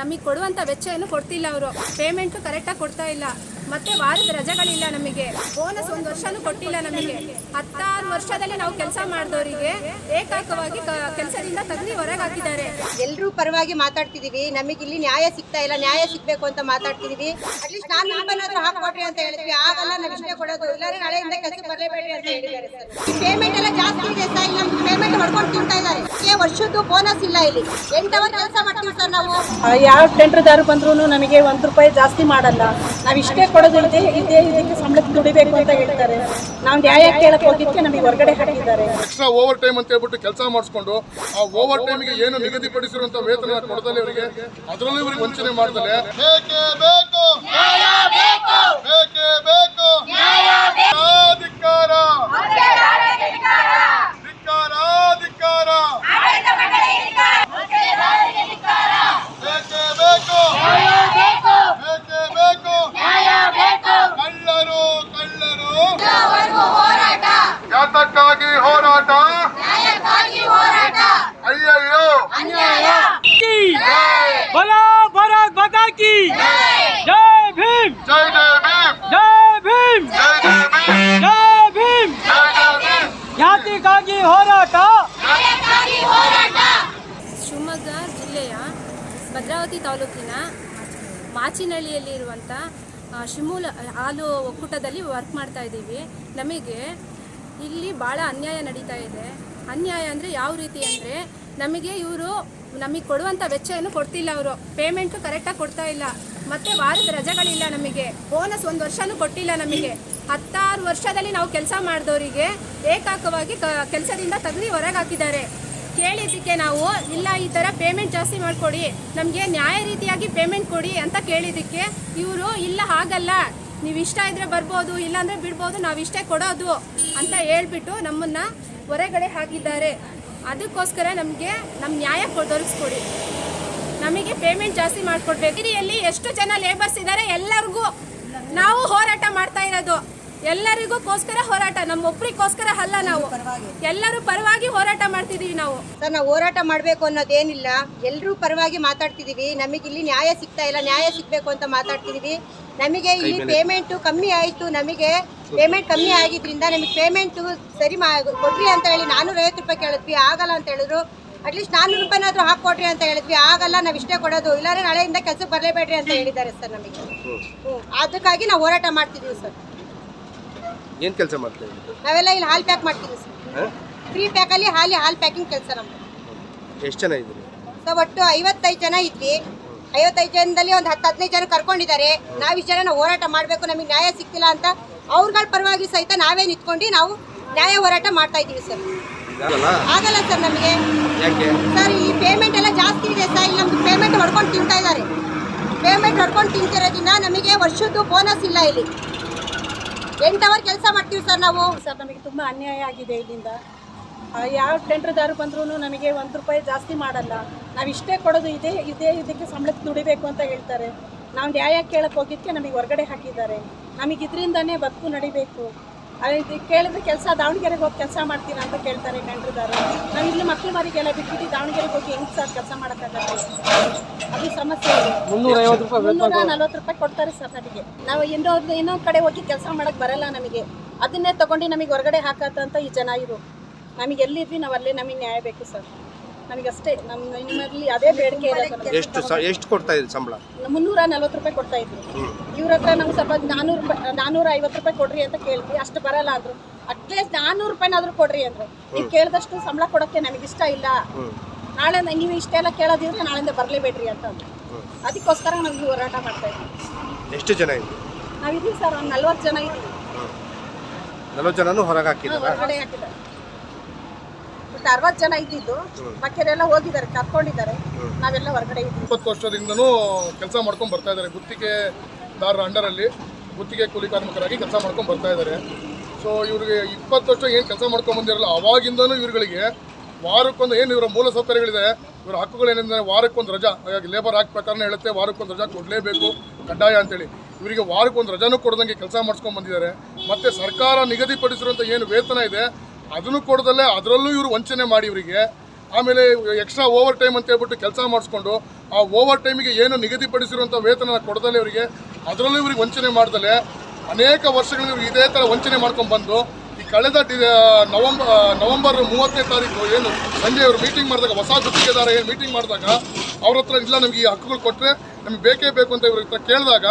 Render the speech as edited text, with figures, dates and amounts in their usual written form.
ನಮಗೆ ಕೊಡುವಂಥ ವೆಚ್ಚ ಏನು ಕೊಡ್ತಿಲ್ಲ ಅವರು. ಪೇಮೆಂಟು ಕರೆಕ್ಟಾಗಿ ಕೊಡ್ತಾ ಇಲ್ಲ. ಮತ್ತು ವಾರದ ರಜೆಗಳಿಲ್ಲ, ನಮಗೆ ಬೋನಸ್ 1 ವರ್ಷನೂ ಕೊಟ್ಟಿಲ್ಲ. ನಮಗೆ 16 ವರ್ಷದಲ್ಲಿ ನಾವು ಕೆಲಸ ಮಾಡಿದವರಿಗೆ ಏಕಾಂಕವಾಗಿ ಕೆಲಸದಿಂದ ತೆಗೆದು ಹೊರಗೆ ಹಾಕಿದ್ದಾರೆ. ಎಲ್ಲರೂ ಪರವಾಗಿ ಮಾತಾಡ್ತಿದೀವಿ. ನಮಗೆ ಇಲ್ಲಿ ನ್ಯಾಯ ಸಿಗ್ತಾ ಇಲ್ಲ, ನ್ಯಾಯ ಸಿಗ್ಬೇಕು ಅಂತ ಮಾತಾಡ್ತಿದೀವಿ. ಅಟ್ಲೀಸ್ಟ್ ನಾನು ನಿಮ್ಮನ್ನಾದ್ರೂ ಹಾಕೊಡ್ರಿ ಅಂತ ಹೇಳಿದ್ವಿ. ಆಗಲ್ಲ, ನಾವು ಇಷ್ಟೇ ಕೊಡೋದು, ಇಲ್ಲಾಂದ್ರೆ ನಾಳೆಯಿಂದ ಕೆಲಸಕ್ಕೆ ಬರಲೇಬೇಡ್ರಿ ಅಂತ ಹೇಳಿದ್ದಾರೆ ಸರ್. ಈ ಪೇಮೆಂಟ್ ಎಲ್ಲ ಜಾಸ್ತಿ ಇದೆ ಸರ್. ಇಲ್ಲಿ ನಮ್ಗೆ ಪೇಮೆಂಟ್ ಹೊಡ್ಕೊಂಡು ತಿಂತಾ ಇದ್ದಾರೆ. ವರ್ಷದ್ದು ಬೋನಸ್ ಇಲ್ಲ. ಇಲ್ಲಿ 8 ಅವರ್ ಕೆಲಸ ಮಾಡ್ತೀವಿ ಸರ್ ನಾವು. ಯಾವ ಟೆಂಡರ್ದಾರು ಬಂದ್ರು ನಮಗೆ ₹1 ಜಾಸ್ತಿ ಮಾಡಲ್ಲ. ನಾವು ಇಷ್ಟೇ ಕೊಡೋದು, ಇದಕ್ಕೆ ಸಂಬಳಕ್ಕೆ ದುಡಿಬೇಕು ಅಂತ ಹೇಳ್ತಾರೆ. ನಾವು ನ್ಯಾಯ ಕೇಳಕ್ಕೆ ಹೋಗಿದ್ದಕ್ಕೆ ನಮಗೆ ಹೊರಗಡೆ ಹಾಕಿದ್ದಾರೆ. ಎಕ್ಸ್ಟ್ರಾ ಓವರ್ ಟೈಮ್ ಅಂತ ಹೇಳ್ಬಿಟ್ಟು ಕೆಲಸ ಮಾಡಿಸ್ಕೊಂಡು ಆ ಓವರ್ ಟೈಮ್ಗೆ ಏನು ನಿಗದಿಪಡಿಸಿರುವಂತ ವೇತನ ಕೊಡದಲ್ಲ ಇವರಿಗೆ, ಅದರಲ್ಲೂ ಇವರಿಗೆ ವಂಚನೆ ಮಾಡ್ತಾರೆ. ಬೇಕೇ ಬೇಕು ನ್ಯಾಯ, ಬೇಕು ಬೇಕೇ ಬೇಕು ನ್ಯಾಯ, ಧಿಕ್ಕಾರ ಧಿಕ್ಕಾರ ಧಿಕ್ಕಾರ, ಬೇಕೇ ಬೇಕು ಬೇಕೇ ಬೇಕು ಕಳ್ಳರು ಕಳ್ಳರು ಯಾತಕ್ಕಾಗಿ ಹೋರಾಟ, ಅಯ್ಯಯ್ಯೋ बोलो भारत माता की जय भीम, ಜೈ ಜೈ ಭೀಮ್, जय भीम, ಜೈ ಜೈ ಭೀಮ್, जय भीम, ಜೈ ಜೈ ಭೀಮ್. ಖ್ಯಾತಿಗಾಗಿ ಹೋರಾಟ. ಶಿವಮೊಗ್ಗ ಜಿಲ್ಲೆಯ ಭದ್ರಾವತಿ ತಾಲೂಕಿನ ಮಾಚಿನಹಳ್ಳಿಯಲ್ಲಿರುವಂಥ ಶಿಮೂಲ ಹಾಲು ಒಕ್ಕೂಟದಲ್ಲಿ ವರ್ಕ್ ಮಾಡ್ತಾ ಇದ್ದೀವಿ. ನಮಗೆ ಇಲ್ಲಿ ಭಾಳ ಅನ್ಯಾಯ ನಡೀತಾ ಇದೆ. ಅನ್ಯಾಯ ಅಂದರೆ ಯಾವ ರೀತಿ ಅಂದರೆ, ನಮಗೆ ಕೊಡುವಂಥ ವೆಚ್ಚ ಏನು ಕೊಡ್ತಿಲ್ಲ ಅವರು. ಪೇಮೆಂಟು ಕರೆಕ್ಟಾಗಿ ಕೊಡ್ತಾ ಇಲ್ಲ. ಮತ್ತು ವಾರದ ರಜೆಗಳಿಲ್ಲ, ನಮಗೆ ಬೋನಸ್ 1 ವರ್ಷನೂ ಕೊಟ್ಟಿಲ್ಲ. ನಮಗೆ 16 ವರ್ಷದಲ್ಲಿ ನಾವು ಕೆಲಸ ಮಾಡಿದವರಿಗೆ ಏಕಾಂಕವಾಗಿ ಕೆಲಸದಿಂದ ತೆಗೆದು ಹೊರಗೆ ಹಾಕಿದ್ದಾರೆ. ಕೇಳಿದ್ದಕ್ಕೆ ನಾವು ಇಲ್ಲ, ಈ ಥರ ಪೇಮೆಂಟ್ ಜಾಸ್ತಿ ಮಾಡಿಕೊಡಿ, ನಮಗೆ ನ್ಯಾಯ ರೀತಿಯಾಗಿ ಪೇಮೆಂಟ್ ಕೊಡಿ ಅಂತ ಕೇಳಿದ್ದಕ್ಕೆ ಇವರು ಇಲ್ಲ, ಹಾಗಲ್ಲ, ನೀವು ಇಷ್ಟ ಇದ್ದರೆ ಬರ್ಬೋದು, ಇಲ್ಲಾಂದರೆ ಬಿಡ್ಬೋದು, ನಾವು ಇಷ್ಟೇ ಕೊಡೋದು ಅಂತ ಹೇಳ್ಬಿಟ್ಟು ನಮ್ಮನ್ನು ಹೊರಗಡೆ ಹಾಕಿದ್ದಾರೆ. ಅದಕ್ಕೋಸ್ಕರ ನಮಗೆ ನಮ್ಮ ನ್ಯಾಯ ದೊರಕಿಸ್ಕೊಡಿ. ನಮಗೆ ಪೇಮೆಂಟ್ ಜಾಸ್ತಿ ಮಾಡಿಕೊಡ್ಬೇಕು. ಹಿರಿಯಲ್ಲಿ ಎಷ್ಟು ಜನ ಲೇಬರ್ಸ್ ಇದ್ದಾರೆ, ಎಲ್ಲರಿಗೂ ನಾವು ಹೋರಾಟ ಮಾಡ್ತಾ ಇರೋದು. ಎಲ್ಲರಿಗೋಸ್ಕರ ಹೋರಾಟ, ನಮ್ಮೊಬ್ಬರಿಗೋಸ್ಕರ ಅಲ್ಲ. ನಾವು ಎಲ್ಲರೂ ಪರವಾಗಿ ಹೋರಾಟ ಮಾಡ್ತಿದೀವಿ. ನಾವು ಸರ್, ನಾವು ಹೋರಾಟ ಮಾಡಬೇಕು ಅನ್ನೋದೇನಿಲ್ಲ. ಎಲ್ಲರೂ ಪರವಾಗಿ ಮಾತಾಡ್ತಿದೀವಿ. ನಮಗೆ ಇಲ್ಲಿ ನ್ಯಾಯ ಸಿಗ್ತಾ ಇಲ್ಲ, ನ್ಯಾಯ ಸಿಗ್ಬೇಕು ಅಂತ ಮಾತಾಡ್ತಿದೀವಿ. ನಮಗೆ ಇಲ್ಲಿ ಪೇಮೆಂಟು ಕಮ್ಮಿ ಆಯಿತು. ನಮಗೆ ಪೇಮೆಂಟ್ ಕಮ್ಮಿ ಆಗಿದ್ರಿಂದ ನಮಗೆ ಪೇಮೆಂಟು ಸರಿ ಕೊಡ್ರಿ ಅಂತ ಹೇಳಿ ₹450 ಕೇಳಿದ್ವಿ. ಆಗಲ್ಲ ಅಂತ ಹೇಳಿದ್ರು. ಅಟ್ಲೀಸ್ಟ್ ₹400 ಹಾಕೊಡ್ರಿ ಅಂತ ಹೇಳಿದ್ವಿ. ಆಗಲ್ಲ, ನಾವು ಇಷ್ಟೇ ಕೊಡೋದು, ಇಲ್ಲಾಂದ್ರೆ ನಾಳೆಯಿಂದ ಕೆಲಸಕ್ಕೆ ಬರಲೇಬೇಡ್ರಿ ಅಂತ ಹೇಳಿದ್ದಾರೆ ಸರ್ ನಮಗೆ. ಅದಕ್ಕಾಗಿ ನಾವು ಹೋರಾಟ ಮಾಡ್ತಿದ್ದೀವಿ ಸರ್. ಏನು ಕೆಲಸ ಮಾಡ್ತೀವಿ? ನಾವೆಲ್ಲ ಇಲ್ಲಿ ಹಾಲು ಪ್ಯಾಕ್ ಮಾಡ್ತೀವಿ ಸರ್. ಫ್ರೀ ಪ್ಯಾಕಲ್ಲಿ ಹಾಲು ಪ್ಯಾಕಿಂಗ್ ಕೆಲಸ ನಮ್ಮದು. ಎಷ್ಟು ಜನ ಇದ್ದೀರಿ ಸರ್? ಒಟ್ಟು 55 ಜನ ಇದ್ವಿ. 55 ಜನದಲ್ಲಿ ಒಂದು 10-15 ಜನ ಕರ್ಕೊಂಡಿದ್ದಾರೆ. ನಾವು ಇಷ್ಟು ಜನ ಹೋರಾಟ ಮಾಡಬೇಕು, ನಮಗೆ ನ್ಯಾಯ ಸಿಗ್ತಿಲ್ಲ ಅಂತ ಅವ್ರಗಳ ಪರವಾಗಿ ಸಹಿತ ನಾವೇ ನಿಂತ್ಕೊಂಡು ನಾವು ನ್ಯಾಯ ಹೋರಾಟ ಮಾಡ್ತಾ ಇದ್ದೀವಿ ಸರ್. ಆಗಲ್ಲ ಸರ್ ನಮಗೆ. ಸರ್, ಈ ಪೇಮೆಂಟ್ ಎಲ್ಲ ಜಾಸ್ತಿ ಇದೆ ಸರ್. ಇಲ್ಲಿ ನಮ್ಗೆ ಪೇಮೆಂಟ್ ಹೊಡ್ಕೊಂಡು ತಿಂತಾ ಇದ್ದಾರೆ. ಪೇಮೆಂಟ್ ಹೊಡ್ಕೊಂಡು ತಿಂತಿರೋದ್ರಿಂದ ನಮಗೆ ವರ್ಷದ್ದು ಬೋನಸ್ ಇಲ್ಲ. ಇಲ್ಲಿ 8 ಅವರ್ ಕೆಲಸ ಮಾಡ್ತೀವಿ ಸರ್ ನಾವು. ಸರ್, ನಮಗೆ ತುಂಬ ಅನ್ಯಾಯ ಆಗಿದೆ. ಇಲ್ಲಿಂದ ಯಾವ ಟೆಂಡರ್ದಾರು ಬಂದ್ರು ನಮಗೆ ₹1 ಜಾಸ್ತಿ ಮಾಡಲ್ಲ. ನಾವು ಇಷ್ಟೇ ಕೊಡೋದು, ಇದಕ್ಕೆ ಸಂಬಳಕ್ಕೆ ದುಡಿಬೇಕು ಅಂತ ಹೇಳ್ತಾರೆ. ನಾವು ನ್ಯಾಯ ಕೇಳಕ್ಕೆ ಹೋಗಿದ್ದಕ್ಕೆ ನಮಗೆ ಹೊರಗಡೆ ಹಾಕಿದ್ದಾರೆ. ನಮಗೆ ಇದರಿಂದನೇ ಬದುಕು ನಡಿಬೇಕು. ಕೇಳಿದ್ರೆ ಕೆಲಸ ದಾವಣಗೆರೆಗೆ ಹೋಗಿ ಕೆಲಸ ಮಾಡ್ತೀರಾ ಅಂತ ಕೇಳ್ತಾರೆ ಟೆಂಡರ್ದಾರು. ನಾವು ಇಲ್ಲಿ ಮಕ್ಕಳು ಮರಿಗೆಲ್ಲ ಬಿಟ್ಬಿಟ್ಟು ದಾವಣಗೆರೆಗೆ ಹೋಗಿ ಹೆಂಗೆ ಸರ್ ಕೆಲಸ ಮಾಡೋಕ್ಕಾಗತ್ತೆ? ಅದು ಸಮಸ್ಯೆ ಇದೆ. ₹340 ಕೊಡ್ತಾರೆ ಸರ್ ನಮಗೆ. ನಾವು ಇನ್ನೊಂದು ಕಡೆ ಹೋಗಿ ಕೆಲಸ ಮಾಡೋಕ್ಕೆ ಬರಲ್ಲ ನಮಗೆ. ಅದನ್ನೇ ತೊಗೊಂಡು ನಮಗೆ ಹೊರಗಡೆ ಹಾಕತ್ತಂತ ಈ ಜನ ಇರು. ನಮಗೆ ಎಲ್ಲಿದ್ವಿ ನಾವು ಅಲ್ಲೇ ನಮಗೆ ನ್ಯಾಯ ಬೇಕು ಸರ್. ನಮಗಷ್ಟೇ, ನಿಮ್ಮಲ್ಲಿ ಅದೇ ಬೇಡಿಕೆ ಇರೋದು. ಎಷ್ಟು ಕೊಡ್ತಾ ಇದ್ರಿ ಸಂಬಳ? ₹340 ಕೊಡ್ತಾ ಇದ್ವಿ. ಇವ್ರ ಹತ್ರ ನಾವು ಸ್ವಲ್ಪ ₹450 ಕೊಡ್ರಿ ಅಂತ ಕೇಳಿದ್ವಿ. ಅಷ್ಟು ಬರಲ್ಲ ಅಂದ್ರು. ಅಟ್ಲೀಸ್ಟ್ ₹400 ಕೊಡ್ರಿ ಅಂದ್ರು. ನೀವು ಕೇಳಿದಷ್ಟು ಸಂಬಳ ಕೊಡೋಕ್ಕೆ ನಮಗೆ ಇಷ್ಟ ಇಲ್ಲ. ನಾಳೆ ನೀವು ಇಷ್ಟೆಲ್ಲ ಕೇಳೋದಿದ್ರೆ ನಾಳೆಯಿಂದ ಬರಲೇಬೇಡ್ರಿ ಅಂತ ಅಂದ್ರು. ಅದಕ್ಕೋಸ್ಕರ ನಾವು ಹೋರಾಟ ಮಾಡ್ತಾ ಇದ್ವಿ. ಎಷ್ಟು ಜನ ಇದ್ವಿ? ನಾವಿದ್ವಿ ಸರ್, ಒಂದು 40 ಜನ ಇದ್ವಿ. 40 ಜನನೂ ಹೊರಗೆ ಹಾಕಿದ್ದಾರೆ. ಹೊರಗಡೆ ಹಾಕಿದ್ದಾರೆ. 60 ಜನ ಇದ್ದಿದ್ದು, ಮಕ್ಕಳೆಲ್ಲ ಹೋಗಿದ್ದಾರೆ, ಕರ್ಕೊಂಡಿದ್ದಾರೆ. ನಾವೆಲ್ಲ ಹೊರಗಡೆ ಇದ್ವಿ. 20 ವರ್ಷದಿಂದನೂ ಕೆಲಸ ಮಾಡ್ಕೊಂಡು ಬರ್ತಾ ಇದ್ದಾರೆ. ಗುತ್ತಿಗೆದಾರರ ಅಂಡರಲ್ಲಿ ಗುತ್ತಿಗೆ ಕೂಲಿ ಕಾರ್ಮಿಕರಾಗಿ ಕೆಲಸ ಮಾಡ್ಕೊಂಡು ಬರ್ತಾ ಇದ್ದಾರೆ. ಸೊ ಇವ್ರಿಗೆ 20 ವರ್ಷ ಏನು ಕೆಲಸ ಮಾಡ್ಕೊಂಡು ಬಂದಿರಲ್ಲ, ಅವಾಗಿಂದನೂ ಇವ್ರುಗಳಿಗೆ ವಾರಕ್ಕೊಂದು ಏನು ಇವರ ಮೂಲ ಸೌಕರ್ಯಗಳಿದೆ, ಇವರ ಹಕ್ಕುಗಳೇನೆಂದರೆ ವಾರಕ್ಕೊಂದು ರಜಾ. ಹಾಗಾಗಿ ಲೇಬರ್ ಆಕ್ಟ್ ಪ್ರಕಾರನೇ ಹೇಳುತ್ತೆ ವಾರಕ್ಕೊಂದು ರಜಾ ಕೊಡಲೇಬೇಕು, ಕಡ್ಡಾಯ ಅಂತೇಳಿ. ಇವರಿಗೆ ವಾರಕ್ಕೊಂದು ರಜಾನೂ ಕೊಡದಂಗೆ ಕೆಲಸ ಮಾಡಿಸ್ಕೊಂಡು ಬಂದಿದ್ದಾರೆ. ಮತ್ತು ಸರ್ಕಾರ ನಿಗದಿಪಡಿಸಿರುವಂಥ ಏನು ವೇತನ ಇದೆ ಅದನ್ನು ಕೊಡದಲ್ಲೇ ಅದರಲ್ಲೂ ಇವರು ವಂಚನೆ ಮಾಡಿ ಇವರಿಗೆ ಆಮೇಲೆ ಎಕ್ಸ್ಟ್ರಾ ಓವರ್ ಟೈಮ್ ಅಂತ ಹೇಳ್ಬಿಟ್ಟು ಕೆಲಸ ಮಾಡಿಸ್ಕೊಂಡು ಆ ಓವರ್ ಟೈಮಿಗೆ ಏನು ನಿಗದಿಪಡಿಸಿರುವಂಥ ವೇತನ ಕೊಡದಲ್ಲೇ ಇವರಿಗೆ, ಅದರಲ್ಲೂ ಇವ್ರಿಗೆ ವಂಚನೆ ಮಾಡ್ದಲೆ ಅನೇಕ ವರ್ಷಗಳು ಇವ್ರು ಇದೇ ಥರ ವಂಚನೆ ಮಾಡ್ಕೊಂಡು ಬಂದು ಈ ಕಳೆದ ನವೆಂಬರ್ 30ನೇ ತಾರೀಕು ಏನು ಸಂಜೆ ಅವರು ಮೀಟಿಂಗ್ ಮಾಡಿದಾಗ, ಹೊಸ ಗುತ್ತಿಗೆದಾರ ಏನು ಮೀಟಿಂಗ್ ಮಾಡಿದಾಗ ಅವ್ರ ಹತ್ರ ಇಲ್ಲ ನಮಗೆ ಈ ಹಕ್ಕುಗಳು ಕೊಟ್ಟರೆ ನಮಗೆ ಬೇಕೇ ಬೇಕು ಅಂತ ಇವ್ರ ಹತ್ರ ಕೇಳಿದಾಗ